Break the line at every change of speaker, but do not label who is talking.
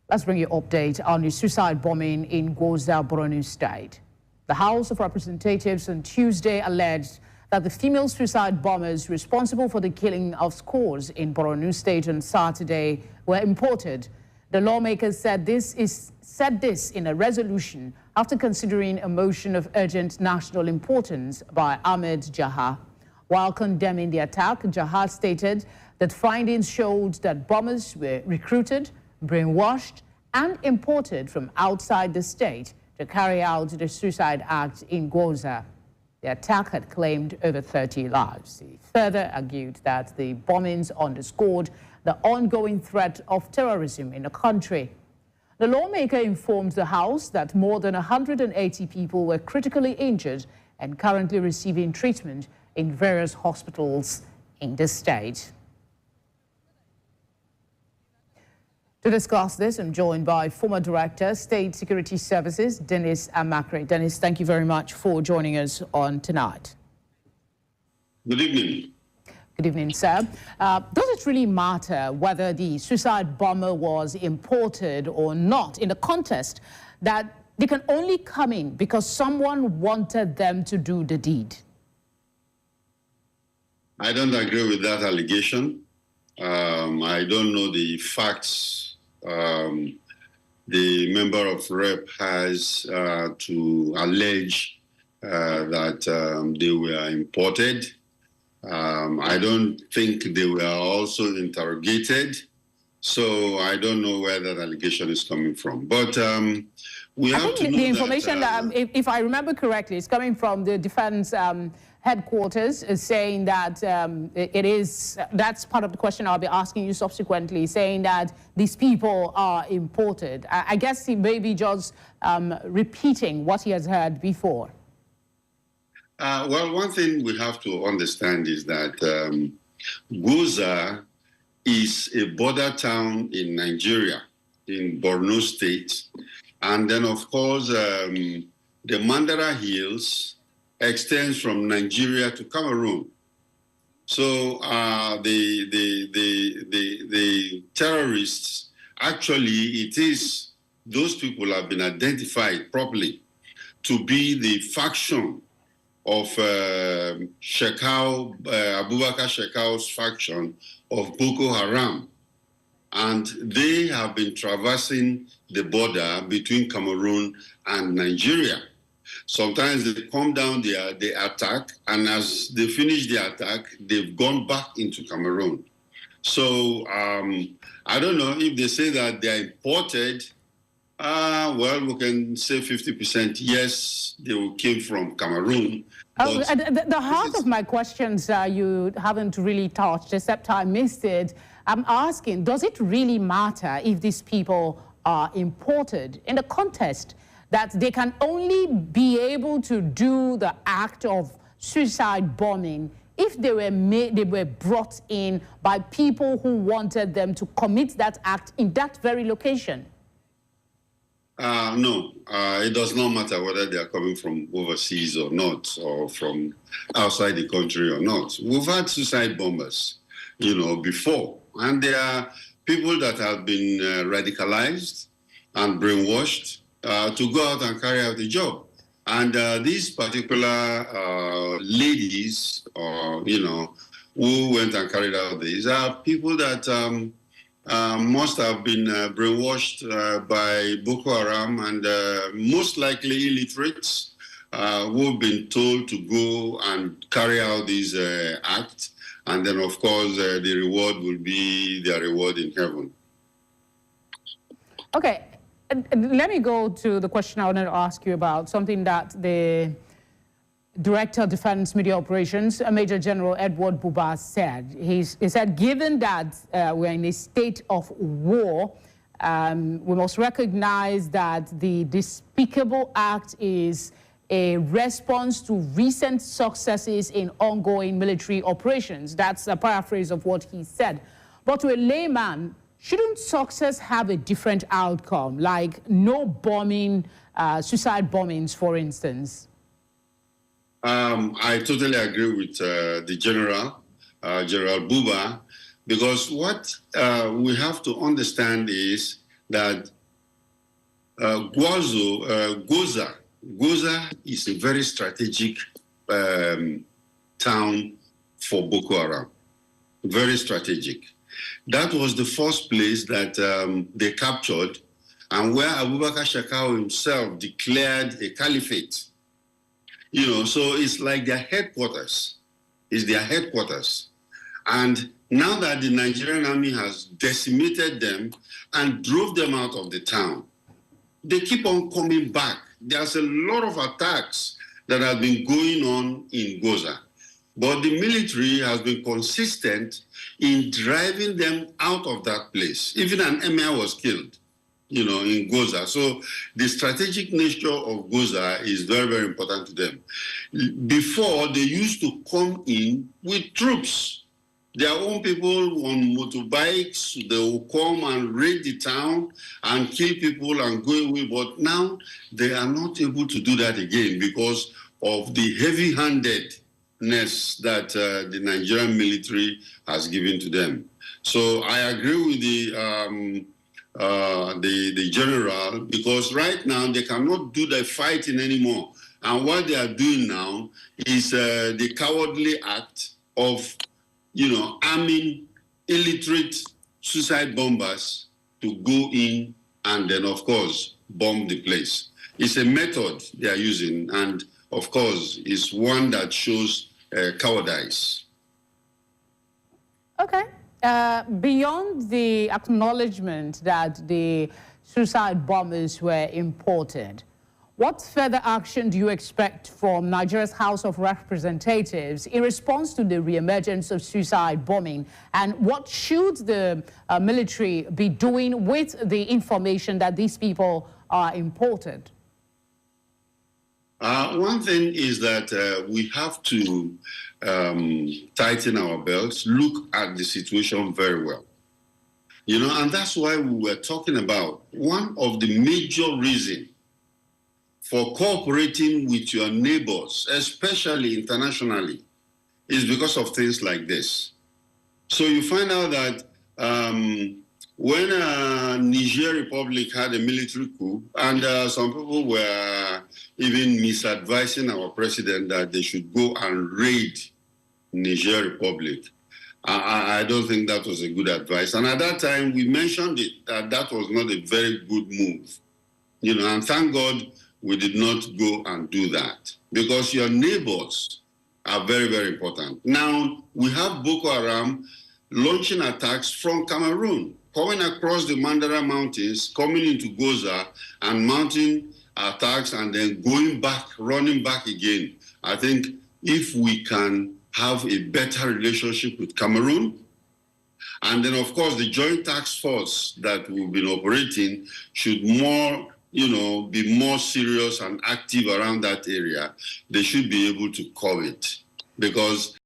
Let's bring you an update on the suicide bombing in Gwoza, Borno State. The House of Representatives on Tuesday alleged that the female suicide bombers responsible for the killing of scores in Borno State on Saturday were imported. The lawmakers said this in a resolution after considering a motion of urgent national importance by Ahmed Jaha. While condemning the attack, Jaha stated that findings showed that bombers were recruited, brainwashed, and imported from outside the state to carry out the suicide act in Gwoza. The attack had claimed over 30 lives. He further argued that the bombings underscored the ongoing threat of terrorism in the country. The lawmaker informed the House that more than 180 people were critically injured and currently receiving treatment in various hospitals in the state. To discuss this, I'm joined by former Director, State Security Services, Dennis Amakre. Dennis, thank you very much for joining us on tonight.
Good evening.
Good evening, sir. Does it really matter whether the suicide bomber was imported or not in the context that they can only come in because someone wanted them to do the deed?
I don't agree with that allegation. I don't know the facts the member of Rep has to allege that they were imported. I don't think they were also interrogated. So I don't know where that allegation is coming from. But we have to know
the information that, if I remember correctly, is coming from the defense headquarters, is saying that that's part of the question I'll be asking you subsequently, saying that these people are imported. I guess he may be just repeating what he has heard before.
Well, one thing we have to understand is that Gwoza is a border town in Nigeria, in Borno State. And then, of course, the Mandara Hills extends from Nigeria to Cameroon. So the terrorists, actually, those people have been identified properly to be the faction of Abubakar Shekau's faction of Boko Haram. And they have been traversing the border between Cameroon and Nigeria. Sometimes they come down there, they attack, and as they finish the attack, they've gone back into Cameroon. So I don't know if they say that they are imported. Well, we can say 50% yes, they came from Cameroon.
The heart of my questions you haven't really touched, except I missed it. I'm asking, does it really matter if these people are imported in the context that they can only be able to do the act of suicide bombing if they were brought in by people who wanted them to commit that act in that very location?
No, it does not matter whether they are coming from overseas or not, or from outside the country or not. We've had suicide bombers, before. And there are people that have been radicalized and brainwashed to go out and carry out the job. And these particular ladies, who went and carried out these, are people that must have been brainwashed by Boko Haram and most likely illiterates who have been told to go and carry out these acts. And then, of course, the reward will be their reward in heaven.
Okay. Let me go to the question I wanted to ask you about, something that the Director of Defense Media Operations, Major General Edward Buba, said. He said, given that we're in a state of war, we must recognize that the despicable act is a response to recent successes in ongoing military operations. That's a paraphrase of what he said. But to a layman, shouldn't success have a different outcome, like no bombing, suicide bombings, for instance?
I totally agree with the General Buba, because what we have to understand is that Gwoza is a very strategic town for Boko Haram. Very strategic. That was the first place that they captured, and where Abubakar Shekau himself declared a caliphate. So it's like their headquarters. It's their headquarters. And now that the Nigerian army has decimated them and drove them out of the town, they keep on coming back. There's a lot of attacks that have been going on in Gwoza. But the military has been consistent in driving them out of that place. Even an emir was killed, in Gwoza. So the strategic nature of Gwoza is very, very important to them. Before, they used to come in with troops. Their own people on motorbikes, they will come and raid the town and kill people and go away. But now they are not able to do that again because of the heavy-handedness that the Nigerian military has given to them. So I agree with the general, because right now they cannot do the fighting anymore. And what they are doing now is the cowardly act of arming illiterate suicide bombers to go in and then, of course, bomb the place. It's a method they are using, and, of course, it's one that shows cowardice.
Okay. Beyond the acknowledgement that the suicide bombers were imported, what further action do you expect from Nigeria's House of Representatives in response to the reemergence of suicide bombing? And what should the military be doing with the information that these people are imported?
One thing is that we have to tighten our belts, look at the situation very well. And that's why we were talking about one of the major reasons for cooperating with your neighbors, especially internationally, is because of things like this. So you find out that when Niger Republic had a military coup, and some people were even misadvising our president that they should go and raid Niger Republic, I don't think that was a good advice. And at that time, we mentioned it, that was not a very good move. And thank God we did not go and do that, because your neighbors are very, very important. Now, we have Boko Haram launching attacks from Cameroon, coming across the Mandara Mountains, coming into Gwoza and mounting attacks and then going back, running back again. I think if we can have a better relationship with Cameroon, and then, of course, the Joint Task Force that we've been operating should be more serious and active around that area, they should be able to curb it. Because